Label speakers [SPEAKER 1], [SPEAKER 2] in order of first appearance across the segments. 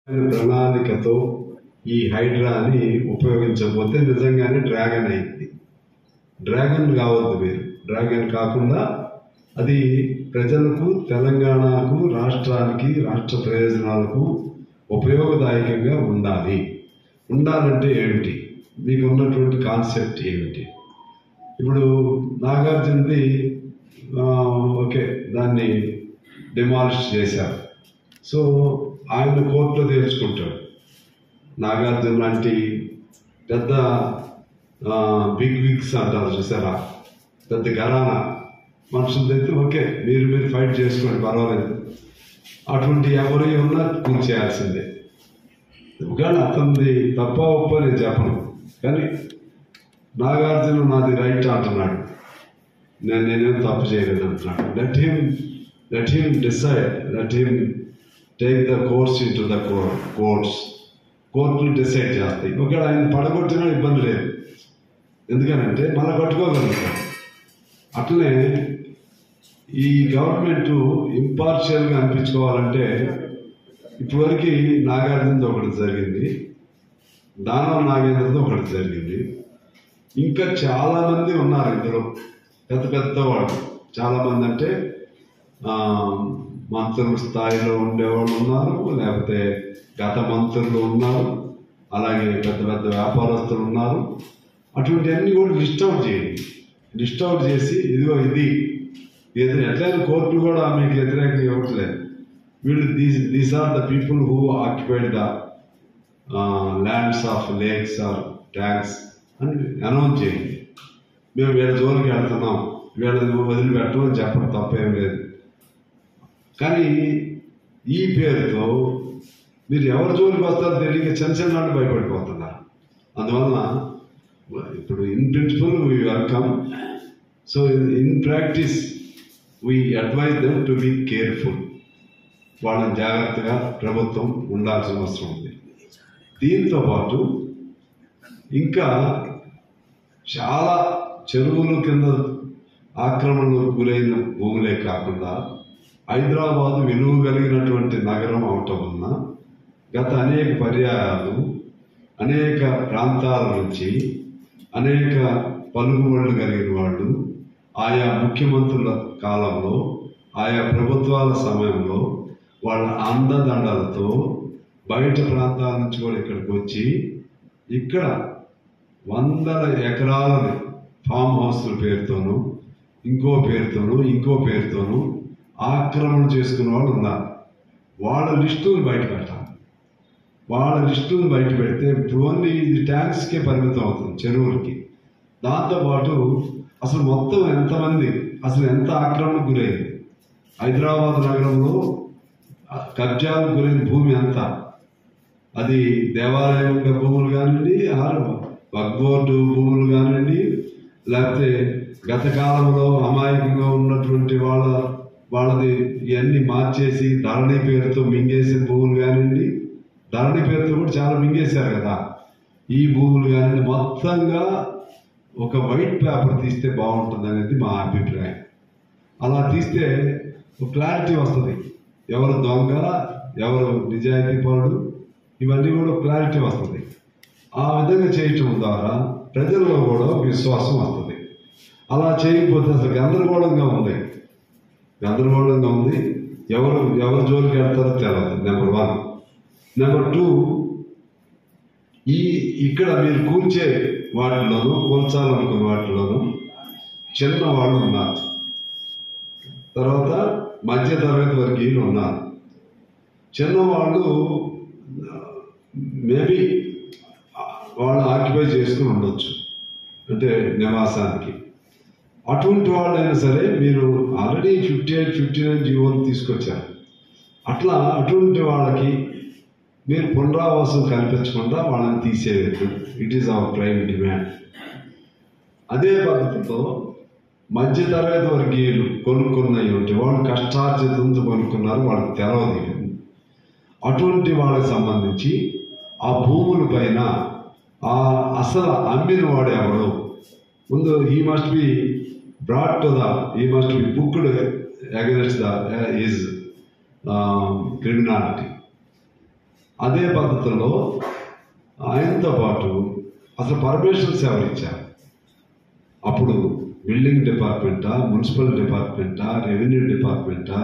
[SPEAKER 1] ప్రణాళికతో ఈ హైడ్రాని ఉపయోగించకపోతే నిజంగానే డ్రాగన్ అయింది. డ్రాగన్ కావద్దు మీరు. డ్రాగన్ కాకుండా అది ప్రజలకు, తెలంగాణకు, రాష్ట్రానికి, రాష్ట్ర ప్రయోజనాలకు ఉపయోగదాయకంగా ఉండాలి. ఉండాలంటే ఏమిటి? మీకు ఉన్నటువంటి కాన్సెప్ట్ ఏమిటి? ఇప్పుడు నాగార్జునది ఓకే, దాన్ని డిమాలిష్ చేశారు. సో ఆయన కోర్టులో తేల్చుకుంటాడు. నాగార్జున లాంటి పెద్ద బిగ్ విగ్స్ అంటారు చూసారా, పెద్ద ఘరానా మనుషులైతే ఓకే, మీరు ఫైట్ చేసుకోండి, పర్వాలేదు. అటువంటి ఎవరు ఉన్నా కూర్చేయాల్సిందే. కానీ అతనిది తప్ప ఒప్ప నేను చెప్పను, కానీ నాగార్జున నాది రైట్ అంటున్నాడు, నేనేం తప్పు చేయలేదు అంటున్నాడు. Let him decide, let him take the course in to the కోర్టులు డిసైడ్ చేస్తాయి. ఒకవేళ ఆయన పడగొట్టినా ఇబ్బంది లేదు, ఎందుకనంటే మళ్ళీ కట్టుకోగలుగుతారు. అట్లనే ఈ గవర్నమెంట్ ఇంపార్షియల్గా అనిపించుకోవాలంటే ఇప్పటివరకు నాగార్జునతో ఒకటి జరిగింది, దానం నాగేంద్రతో ఒకటి జరిగింది. ఇంకా చాలామంది ఉన్నారు ఇందులో, పెద్ద పెద్దవాళ్ళు చాలామంది. అంటే మంత్రుల స్థాయిలో ఉండేవాళ్ళు ఉన్నారు, లేకపోతే గత మంత్రులు ఉన్నారు, అలాగే పెద్ద పెద్ద వ్యాపారస్తులు ఉన్నారు. అటువంటివన్నీ కూడా లిస్ట్ అవుట్ చేయండి. లిస్ట్ అవుట్ చేసి ఇదిగో ఇది ఎట్లయినా కోర్టు కూడా మీకు వ్యతిరేకంగా ఇవ్వట్లేదు. వీళ్ళు these are the people who occupied the lands of lakes or tanks అని అనౌన్స్ చేయండి. మేము వీళ్ళ జోలికి వెళ్తున్నాం, వీళ్ళని వదిలిపెట్టమని చెప్పడం తప్పేం లేదు. కానీ ఈ పేరుతో మీరు ఎవరి జోలికి వస్తారో తెలియక చిన్న వాళ్ళు భయపడిపోతున్నారు. అందువలన ఇప్పుడు in principle we welcome, so in practice we advise them to be careful. వాళ్ళని జాగ్రత్తగా ప్రభుత్వం ఉండాల్సిన అవసరం ఉంది. దీంతో పాటు ఇంకా చాలా చెరువుల కింద ఆక్రమణకు గురైన భూములే కాకుండా హైదరాబాదు విలువ కలిగినటువంటి నగరం అవటం వలన గత అనేక పర్యాయాలు అనేక ప్రాంతాల నుంచి అనేక పలుకుబడులు కలిగిన వాళ్ళు ఆయా ముఖ్యమంత్రుల కాలంలో, ఆయా ప్రభుత్వాల సమయంలో వాళ్ళ అండదండలతో బయట ప్రాంతాల నుంచి కూడా ఇక్కడికి వచ్చి ఇక్కడ వందల ఎకరాలని ఫామ్ హౌస్ల పేరుతోనూ ఇంకో పేరుతోనూ ఆక్రమణ చేసుకున్న వాళ్ళు ఉన్నారు. వాళ్ళ లిస్టులు బయట పెట్టాలి. వాళ్ళ లిస్టులు బయట పెడితే ఇప్పుడు ఓన్లీ ఇది ట్యాంక్స్కే పరిమితం అవుతుంది, చెరువులకి. దాంతోపాటు అసలు మొత్తం ఎంతమంది, అసలు ఎంత ఆక్రమణకు గురైంది, హైదరాబాద్ నగరంలో కబ్జాలకు గురైన భూమి ఎంత, అది దేవాలయం భూములు కానివ్వండి, వక్ఫ్ భూములు కానివ్వండి, లేకపోతే గత కాలంలో అమాయకంగా ఉన్నటువంటి వాళ్ళది ఇవన్నీ మార్చేసి ధరణి పేరుతో మింగేసిన భూములు కానివ్వండి, ధరణి పేరుతో కూడా చాలా మింగేశారు కదా, ఈ భూములు కానివ్వండి, మొత్తంగా ఒక వైట్ పేపర్ తీస్తే బాగుంటుంది అనేది మా అభిప్రాయం. అలా తీస్తే ఒక క్లారిటీ వస్తుంది, ఎవరు దొంగ, ఎవరు నిజాయితీ పరుడు, ఇవన్నీ కూడా క్లారిటీ వస్తుంది. ఆ విధంగా చేయటం ద్వారా ప్రజల్లో కూడా విశ్వాసం వస్తుంది. అలా చేయకపోతే అసలు గందరగోళంగా ఉంది. ఎవరు జోలికి వెళ్తారో తెలియదు, నెంబర్ 1. నెంబర్ 2, ఇక్కడ మీరు కూర్చే వాటిలోనూ, కూర్చాలనుకున్న వాటిలోనూ చిన్న వాళ్ళు ఉన్నారు, తర్వాత మధ్య తరగతి వర్గీయులు ఉన్నారు. చిన్నవాళ్ళు మేబీ వాళ్ళు ఆక్యుపై చేసుకుని ఉండొచ్చు, అంటే నివాసానికి. అటువంటి వాళ్ళైనా సరే మీరు ఆల్రెడీ 58, 59 జీవోలు తీసుకొచ్చారు. అటువంటి వాళ్ళకి మీరు పునరావాసం కల్పించకుండా వాళ్ళని తీసేయద్దు. It is our prime demand. అదే పద్ధతితో మధ్య తరగతి వర్గీయులు కొనుక్కున్నవి ఉంటే, వాళ్ళు కష్టార్జితంతో కొనుక్కున్నారు, వాళ్ళకి తెలవదు. అటువంటి వాళ్ళకి సంబంధించి ఆ భూముల పైన అసలు అమ్మిన వాడు ఎవడు ముందు he must be booked against his criminality. అదే పద్ధతిలో ఆయనతో పాటు అసలు పర్మిషన్స్ ఎవరు ఇచ్చారు? అప్పుడు బిల్డింగ్ డిపార్ట్మెంటా, మున్సిపల్ డిపార్ట్మెంటా, రెవెన్యూ డిపార్ట్మెంటా?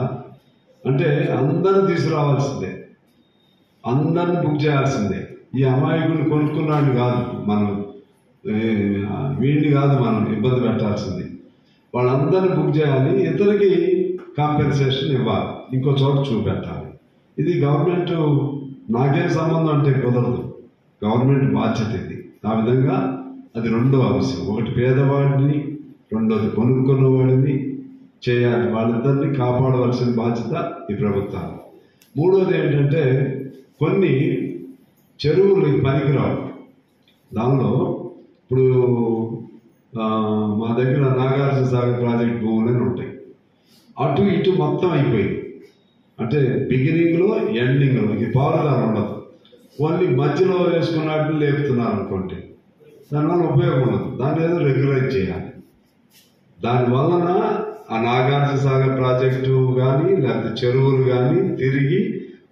[SPEAKER 1] అంటే అందరిని తీసుకురావాల్సిందే, అందరిని బుక్ చేయాల్సిందే. ఈ అమాయకుడిని కొనుక్కున్నాడు కాదు మనం, వీడిని కాదు మనం ఇబ్బంది పెట్టాల్సింది. వాళ్ళందరినీ బుక్ చేయాలి, ఇతనికి కాంపెన్సేషన్ ఇవ్వాలి, ఇంకో చోట చూపెట్టాలి. ఇది గవర్నమెంట్ నాకేం సంబంధం అంటే కుదరదు, గవర్నమెంట్ బాధ్యత ఇది. ఆ విధంగా అది రెండో అంశం. ఒకటి పేదవాడిని, రెండోది కొనుక్కున్నవాడిని చేయాలి, వాళ్ళిద్దరిని కాపాడవలసిన బాధ్యత ఈ ప్రభుత్వాలు. మూడోది ఏంటంటే కొన్ని చెరువులు పనికిరావు. దానిలో ఇప్పుడు మా దగ్గర నాగార్జున సాగర్ ప్రాజెక్ట్ భూములని ఉంటాయి, అటు ఇటు మొత్తం అయిపోయింది. అంటే బిగినింగ్లో ఎండింగ్లో ఇది పారుదారు ఉండదు, ఓన్లీ మధ్యలో వేసుకున్నట్టు లేపుతున్నారు అనుకోండి, దానివల్ల ఉపయోగం ఉండదు. దాన్ని ఏదో రెగ్యులైజ్ చేయాలి. దానివలన ఆ నాగార్జున సాగర్ ప్రాజెక్టు కానీ లేకపోతే చెరువులు కానీ తిరిగి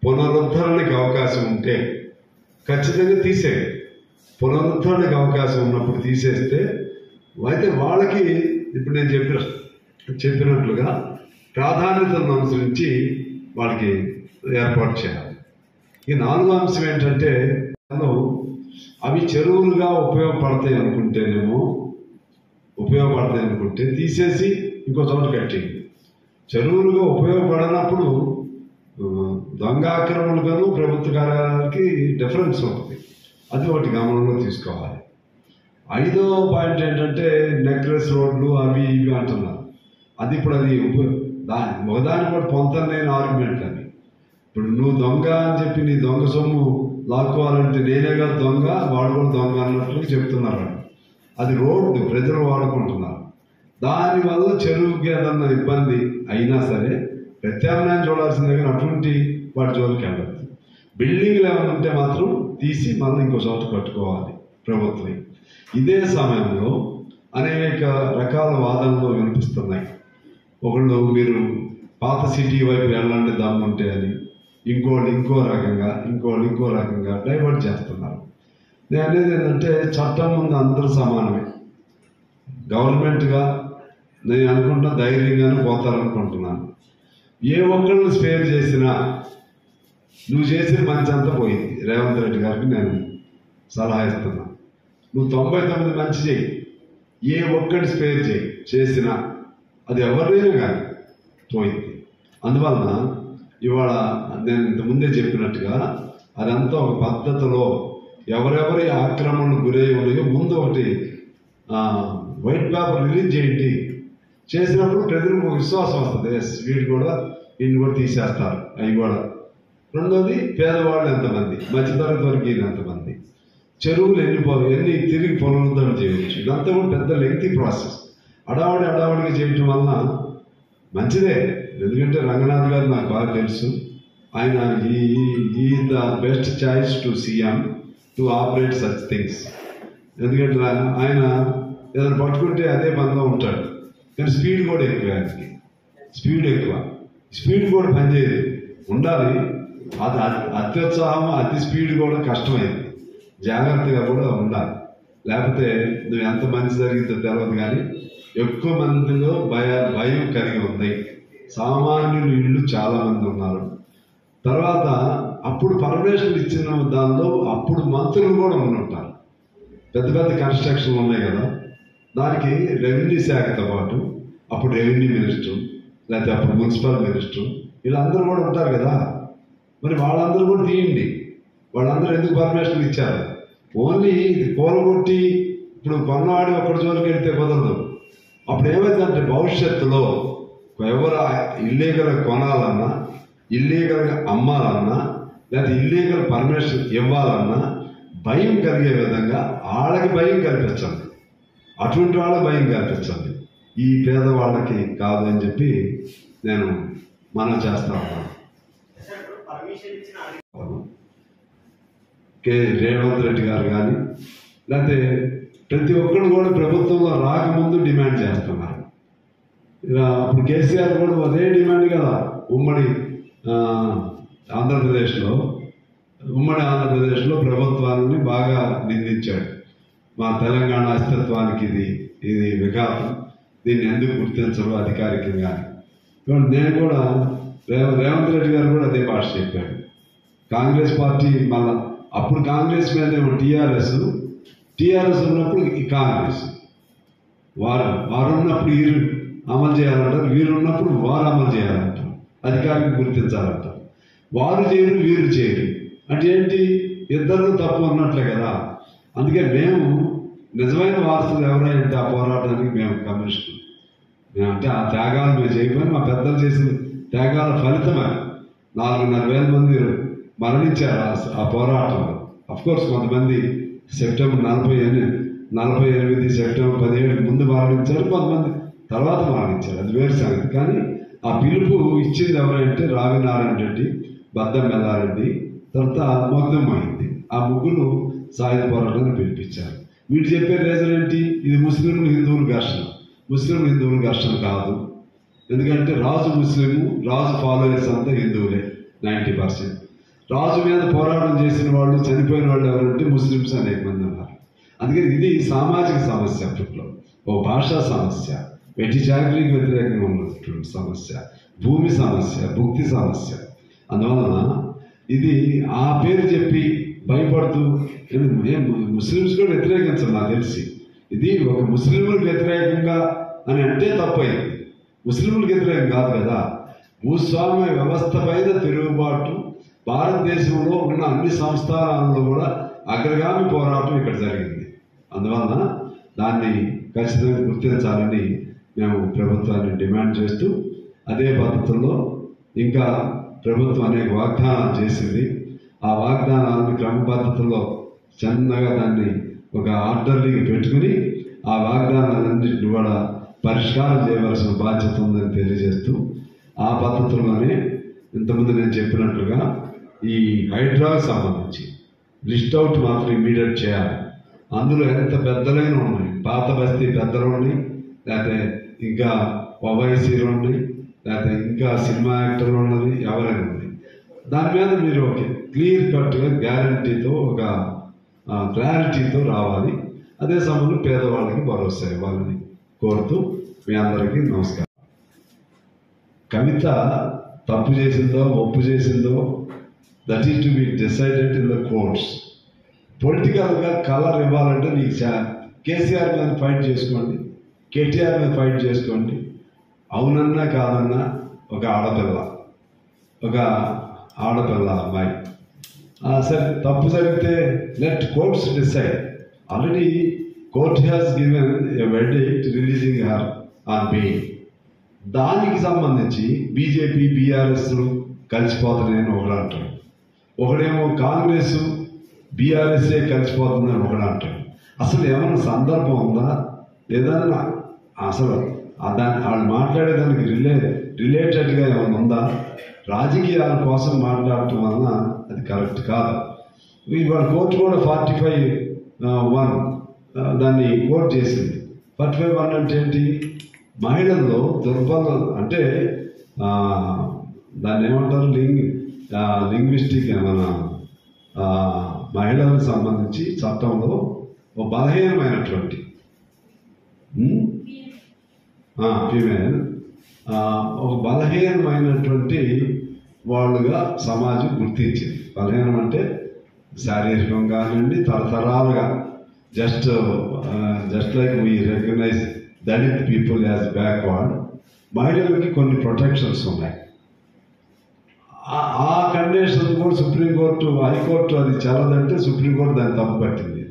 [SPEAKER 1] పునరుద్ధరణకి అవకాశం ఉంటే ఖచ్చితంగా తీసేయాలి. పునరుద్ధరణకి అవకాశం ఉన్నప్పుడు తీసేస్తే అయితే వాళ్ళకి ఇప్పుడు నేను చెప్పినట్లుగా ప్రాధాన్యతను అనుసరించి వాళ్ళకి ఏర్పాటు చేయాలి. ఈ నాలుగో అంశం ఏంటంటే అవి చెరువులుగా ఉపయోగపడతాయి అనుకుంటే తీసేసి ఇంకో చోట కట్టేయండి. చెరువులుగా ఉపయోగపడనప్పుడు దొంగ ఆక్రమణలుగాను ప్రభుత్వ కార్యాలయాలకి డిఫరెన్స్ ఉంటుంది. అది ఒకటి గమనంలో తీసుకోవాలి. ఐదో పాయింట్ ఏంటంటే నెక్లెస్ రోడ్లు అవి ఇవి అంటున్నారు. అది ఇప్పుడు అది ఒకదాని కూడా పొంతలేని ఆర్గ్యుమెంట్ అని. ఇప్పుడు నువ్వు దొంగ అని చెప్పి నీ దొంగ సొమ్ము లాక్కోవాలంటే నేనే కాదు దొంగ, వాడు కూడా దొంగ అన్నట్లు చెప్తున్నారు. అది రోడ్డు ప్రజలు వాడుకుంటున్నారు. దానివల్ల చెరువుకి ఏదన్నా ఇబ్బంది అయినా సరే ప్రత్యామ్నాయం చూడాల్సిన దగ్గర అటువంటి వాటి జోలికి వెళ్ళదు. బిల్డింగ్లు ఏమైనా ఉంటే మాత్రం తీసి మళ్ళీ ఇంకో చోట కట్టుకోవాలి ప్రభుత్వం. ఇదే సమయంలో అనేక రకాల వాదనలు వినిపిస్తున్నాయి. ఒకళ్ళు మీరు పాత సిటీ వైపు వెళ్ళండి దమ్ముంటే అని, ఇంకోళ్ళు ఇంకో రకంగా డైవర్ట్ చేస్తున్నారు. నేను అనేది ఏంటంటే చట్టం ముందు అందరూ సమానమే. గవర్నమెంట్గా నేను అనుకుంటున్నా ధైర్యంగానే పోతారనుకుంటున్నాను. ఏ ఒక్కరిని స్పేర్ చేసినా నువ్వు చేసిన మంచి అంతా పోయింది. రేవంత్ రెడ్డి గారికి నేను సలహా ఇస్తున్నా, నువ్వు 99 మంచి చేయి, ఏ ఒక్కటి స్పేర్ చేసినా అది ఎవరినైనా కానీ పోయింది. అందువలన ఇవాళ నేను ఇంతకుముందే చెప్పినట్టుగా అదంతా ఒక పద్ధతిలో ఎవరెవరి ఆక్రమణకు గురై ఉన్నాయో ముందు ఒకటి వైట్ పేపర్ రిలీజ్ చేయండి. చేసినప్పుడు ప్రజలకు విశ్వాసం వస్తుంది, వీళ్ళు కూడా తీసేస్తారు అవి కూడా. రెండోది పేదవాళ్ళు ఎంతమంది, మధ్యతరగతి వర్గీయులు ఎంతమంది, చెరువులు ఎన్ని తిరిగి పునరుద్ధరణ చేయవచ్చు. ఇదంతా కూడా పెద్ద లెంగ్తీ ప్రాసెస్. అడావడిగా చేయటం వలన మంచిదే. ఎందుకంటే రంగనాథ్ గారు నాకు బాగా తెలుసు. ఆయన ఈ the best choice to CM to operate such things. ఎందుకంటే ఆయన ఏదైనా పట్టుకుంటే అదే పనిలో ఉంటాడు, కానీ స్పీడ్ కూడా ఎక్కువ. ఆయనకి స్పీడ్ కూడా పనిచేయదు, ఉండాలి. అది అత్యుత్సాహం, అతి స్పీడ్ కూడా కష్టమైంది. జాగ్రత్తగా కూడా ఉండాలి. లేకపోతే నువ్వు ఎంత మంచి జరిగిందో తెలియదు, కానీ ఎక్కువ మందిలో భయం కలిగి ఉంది. సామాన్యులు ఇళ్ళు చాలా మంది ఉన్నారు. తర్వాత అప్పుడు పర్మిషన్ ఇచ్చిన దానిలో అప్పుడు మంత్రులు కూడా ఉండుంటారు. పెద్ద కన్స్ట్రక్షన్లు ఉన్నాయి కదా, దానికి రెవెన్యూ శాఖతో పాటు అప్పుడు రెవెన్యూ మినిస్టర్ లేకపోతే అప్పుడు మున్సిపల్ మినిస్టర్ వీళ్ళందరూ కూడా ఉంటారు కదా. మరి వాళ్ళందరూ కూడా తీయండి. వాళ్ళందరూ ఎందుకు పర్మిషన్ ఇచ్చారు? ఓన్లీ ఇది కూలగొట్టి ఇప్పుడు పన్నవాడి ఒకటి జోలికి వెళ్తే కుదరదు. అప్పుడు ఏమైందంటే భవిష్యత్తులో ఎవరు ఇల్లీగల్ కొనాలన్నా, ఇల్లీగల్గా అమ్మాలన్నా, లేకపోతే ఇల్లీగల్ పర్మిషన్ ఇవ్వాలన్నా భయం కలిగే విధంగా వాళ్ళకి భయం కల్పించండి, అటువంటి వాళ్ళకి భయం కల్పించండి. ఈ పేదవాళ్ళకి కాదు అని చెప్పి నేను మనం చేస్తా ఉన్నాను. రేవంత్ రెడ్డి గారు కానీ లేకపోతే ప్రతి ఒక్కరు కూడా ప్రభుత్వంలో రాకముందు డిమాండ్ చేస్తున్నారు. అప్పుడు కేసీఆర్ కూడా అదే డిమాండ్ కదా. ఉమ్మడి ఆంధ్రప్రదేశ్లో ఉమ్మడి ఆంధ్రప్రదేశ్లో ప్రభుత్వాన్ని బాగా నిందించాడు. మా తెలంగాణ అస్తిత్వానికి ఇది విఘాతం, దీన్ని ఎందుకు గుర్తించరు అధికారికంగా. నేను కూడా రేవంత్ రెడ్డి గారు కూడా అదే భాష చెప్పాడు. కాంగ్రెస్ పార్టీ మళ్ళా అప్పుడు కాంగ్రెస్ మీద టీఆర్ఎస్ ఉన్నప్పుడు ఈ కాంగ్రెస్ వారు ఉన్నప్పుడు వీరు అమలు చేయాలంటారు, వీరు ఉన్నప్పుడు వారు అమలు చేయాలంటారు, అధికారికి గుర్తించాలంటారు. వారు చేయరు, వీరు చేయరు అంటే ఏంటి? ఇద్దరు తప్పు ఉన్నట్లే కదా. అందుకే మేము నిజమైన వారసులు ఎవరైతే ఆ పోరాటానికి మేము కమ్యూనిస్టులు, మేమంటే ఆ త్యాగాలు మేము చేయకపోయినా మా పెద్దలు చేసిన త్యాగాల ఫలితమే 4,500 మంది మరణించారు ఆ పోరాటంలో. అఫ్కోర్స్ కొంతమంది సెప్టెంబర్ 48 సెప్టెంబర్ 17 ముందు మరణించారు, కొంతమంది తర్వాత మరణించారు, అది వేరు సంగతి. కానీ ఆ పిలుపు ఇచ్చింది ఎవరంటే రావినారాయణ రెడ్డి, బద్దం మెల్లారెడ్డి, తర్వాత మొగ్దం అయింది. ఆ ముగ్గురు సాయుధ పోరాటాన్ని పిలిపించారు. వీళ్ళు చెప్పే రీజన్ ఏంటి? ఇది ముస్లింలు హిందువులు ఘర్షణ కాదు. ఎందుకంటే రాజు ముస్లిము, రాజు ఫాలోయర్స్ అంతా హిందువులే 90%. రాజు మీద పోరాటం చేసిన వాళ్ళు, చనిపోయిన వాళ్ళు ఎవరంటే ముస్లిమ్స్ అనేక మంది ఉన్నారు. అందుకని ఇది సామాజిక సమస్య, అప్పట్లో ఓ భాషా సమస్య, వెట్టి చాకరీకి వ్యతిరేకంగా ఉన్నటువంటి సమస్య, భూమి సమస్య, భుక్తి సమస్య. అందువలన ఇది ఆ పేరు చెప్పి భయపడుతూ ముస్లిమ్స్ కూడా వ్యతిరేకించరు నాకు తెలిసి. ఇది ఒక ముస్లింలకు వ్యతిరేకంగా అని అంటే తప్పైంది. ముస్లింలకు వ్యతిరేకం కాదు కదా. భూస్వామ్య వ్యవస్థ పైన తిరుగుబాటు భారతదేశంలో ఉన్న అన్ని సంస్థానాల్లో కూడా అగ్రగామి పోరాటం ఇక్కడ జరిగింది. అందువలన దాన్ని ఖచ్చితంగా గుర్తించాలని మేము ప్రభుత్వాన్ని డిమాండ్ చేస్తూ, అదే పద్ధతుల్లో ఇంకా ప్రభుత్వం అనేక వాగ్దానాలు చేసింది. ఆ వాగ్దానాలను క్రమ పద్ధతుల్లో చిన్నగా దాన్ని ఒక ఆర్డర్లీకి పెట్టుకుని ఆ వాగ్దానాలన్నింటినీ కూడా పరిష్కారం చేయవలసిన బాధ్యత ఉందని తెలియజేస్తూ, ఆ పద్ధతుల్లోనే ఇంతకుముందు నేను చెప్పినట్లుగా ఈ హైడ్రాకు సంబంధించి లిస్ట్ అవుట్ మాత్రం ఇమీడియట్ చేయాలి. అందులో ఎంత పెద్దలైన ఉన్నాయి, పాత బస్తీ పెద్దలు ఉన్నాయి, లేకపోతే ఇంకా ఓవైసీలు ఉన్నాయి, లేకపోతే ఇంకా సినిమా యాక్టర్లు ఉన్నది, ఎవరైనా ఉంది. దాని మీద మీరు ఒక క్లియర్ కట్గా గ్యారంటీతో, ఒక క్లారిటీతో రావాలి. అదే సమయంలో పేదవాళ్ళకి భరోసా ఇవ్వాలని కోరుతూ మీ అందరికీ నమస్కారం. కవిత తప్పు చేసిందో ఒప్పు చేసిందో that is to be decided in the courts. పొలిటికల్గా కలర్ ఇవ్వాలంటే నీకు కేసీఆర్ మీద ఫైట్ చేసుకోండి, కేటీఆర్ మీద ఫైట్ చేసుకోండి. అవునన్నా కాదన్నా ఒక ఆడపిల్ల అమ్మాయి సరే తప్పు జరిగితే let courts decide. Already court has given a verdict releasing her on bail. దానికి సంబంధించి బీజేపీ బీఆర్ఎస్లు కలిసిపోతున్నాయని ఒకడు అంటాడు, ఒకడేమో కాంగ్రెస్ బీఆర్ఎస్ఏ కలిసిపోతుందని ఒకడు అంటాడు. అసలు ఏమైనా సందర్భం ఉందా లేదా? అసలు దాన్ని వాళ్ళు మాట్లాడేదానికి రిలేటెడ్గా ఏమైనా ఉందా? రాజకీయాల కోసం మాట్లాడటం వలన అది కరెక్ట్ కాదు. ఇవాళ కోర్టు కూడా 45(1) దాన్ని కోర్టు చేసింది. 45(1) అంటే ఏంటి? మహిళల్లో దుర్బలం అంటే దాన్ని ఏమంటారు, లింగ్విస్టిక్ ఏమన్నా మహిళలకు సంబంధించి చట్టంలో ఒక బలహీనమైనటువంటి ఫీమేల్ ఒక బలహీనమైనటువంటి వాళ్ళుగా సమాజం గుర్తించింది. బలహీనం అంటే శారీరకంగా కానివ్వండి, తరతరాలుగా just like we recognise Dalit people as backward. మహిళలకి కొన్ని ప్రొటెక్షన్స్ ఉన్నాయి. ఆ కండిషన్స్ కూడా సుప్రీంకోర్టు, హైకోర్టు అది చల్లదంటే సుప్రీంకోర్టు దాన్ని తప్పు పట్టింది.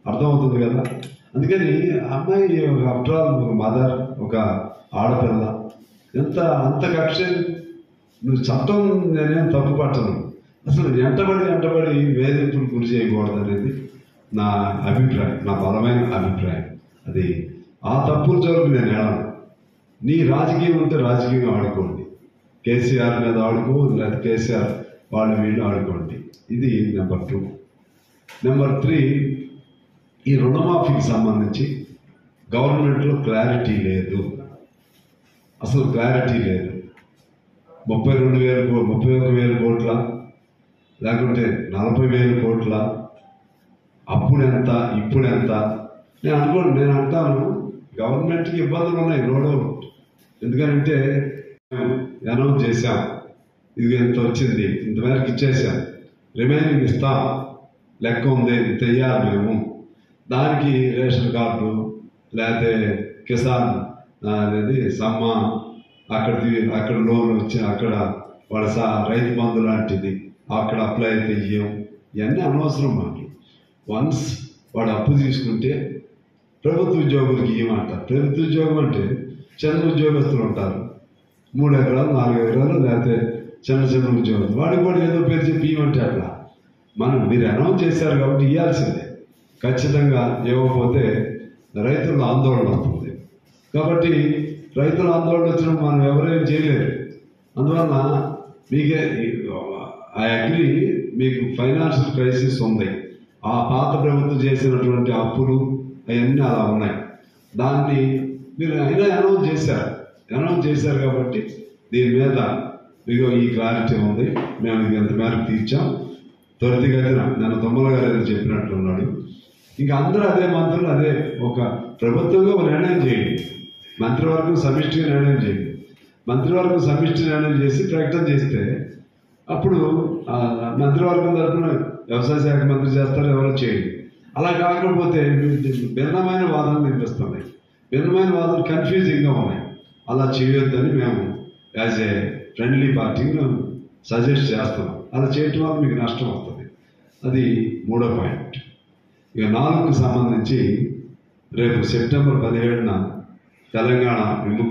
[SPEAKER 1] అర్థమవుతుంది కదా. అందుకని అమ్మాయి ఆఫ్టర్ ఆల్ ఒక మదర్, ఒక ఆడపిల్ల, అంత కక్ష నువ్వు చట్టం నేనేం తప్పు పట్టను. అసలు వెంటబడి వేధింపులు గురి చేయకూడదు అనేది నా అభిప్రాయం, నా బలమైన అభిప్రాయం. అది ఆ తప్పుల జోలికి నేను వెళ్ళను. నీ రాజకీయం ఉంటే రాజకీయంగా ఆడుకోండి, కేసీఆర్ మీద ఆడుకో, లేదా కేసీఆర్ వాళ్ళు వీళ్ళు ఆడుకోండి. ఇది నెంబర్ 2. నెంబర్ 3, ఈ రుణమాఫీకి సంబంధించి గవర్నమెంట్లో క్లారిటీ లేదు, అసలు క్లారిటీ లేదు. 31,000 కోట్ల లేకుంటే 40,000 కోట్ల, అప్పుడెంత ఇప్పుడెంత? నేను అంటాను గవర్నమెంట్కి ఇబ్బందులు ఉన్నాయి, నో డౌట్. ఎందుకంటే అనౌన్స్ చేశాం, ఇది ఎంత వచ్చింది, ఇంతవరకు ఇచ్చేసాం, రిమైనింగ్ ఇస్తాం, లెక్క ఉంది, తెయ్యాలి మేము. దానికి రేషన్ కార్డు లేకపోతే కిసాన్ అనేది సమ్మాన్, అక్కడ లోన్ వచ్చి అక్కడ వాడు రైతు బంధు లాంటిది అక్కడ అప్లై అయితే ఇవ్వం. ఇవన్నీ అనవసరం మాటలు. వన్స్ వాడు అప్పు తీసుకుంటే ప్రభుత్వ ఉద్యోగులకి ఇవ్వమంటారు. ప్రభుత్వ ఉద్యోగం అంటే చిన్న ఉద్యోగస్తులు ఉంటారు, 3 ఎకరాలు 4 ఎకరాలు, లేకపోతే చిన్న ఉద్యోగం, వాడికి కూడా ఏదో పేరు చెప్పి ఇవ్వమంటే అట్లా. మీరు అనౌన్స్ చేశారు కాబట్టి ఇవ్వాల్సిందే. ఖచ్చితంగా ఇవ్వకపోతే రైతుల ఆందోళన వస్తుంది. కాబట్టి రైతుల ఆందోళన వచ్చినప్పుడు మనం ఎవరేం చేయలేరు. అందువల్ల మీకే ఐ అగ్రి, మీకు ఫైనాన్షియల్ క్రైసిస్ ఉంది. ఆ పాత ప్రభుత్వం చేసినటువంటి అప్పులు అవన్నీ అలా ఉన్నాయి. దాన్ని మీరు అయినా అనౌన్స్ చేశారు కాబట్టి దీని మీద మీకు ఈ క్లారిటీ ఉంది. మేము ఇది ఎంత మేరకు తీర్చాం. త్వరితగతిన నేను తుమ్మల గారు ఏదో చెప్పినట్లున్నాడు. ఇంకా అందరూ అదే మంత్రులు, అదే ఒక ప్రభుత్వంగా నిర్ణయం చేయండి. మంత్రివర్గం సమిష్టిగా నిర్ణయం చేయండి. మంత్రివర్గం సమిష్టి నిర్ణయం చేసి ప్రకటన చేస్తే అప్పుడు మంత్రివర్గం తరఫున వ్యవసాయ శాఖ మంత్రి చేస్తారు, ఎవరో చేయండి. అలా కాకపోతే భిన్నమైన వాదనలు వినిపిస్తున్నాయి, భిన్నమైన వాదనలు కన్ఫ్యూజింగ్గా ఉన్నాయి. అలా చేయొద్దని మేము యాజ్ ఏ ఫ్రెండ్లీ పార్టీని సజెస్ట్ చేస్తున్నాం. అలా చేయటం వల్ల మీకు నష్టం వస్తుంది. అది 3వ పాయింట్. ఇక 4కు సంబంధించి రేపు సెప్టెంబర్ 17న తెలంగాణ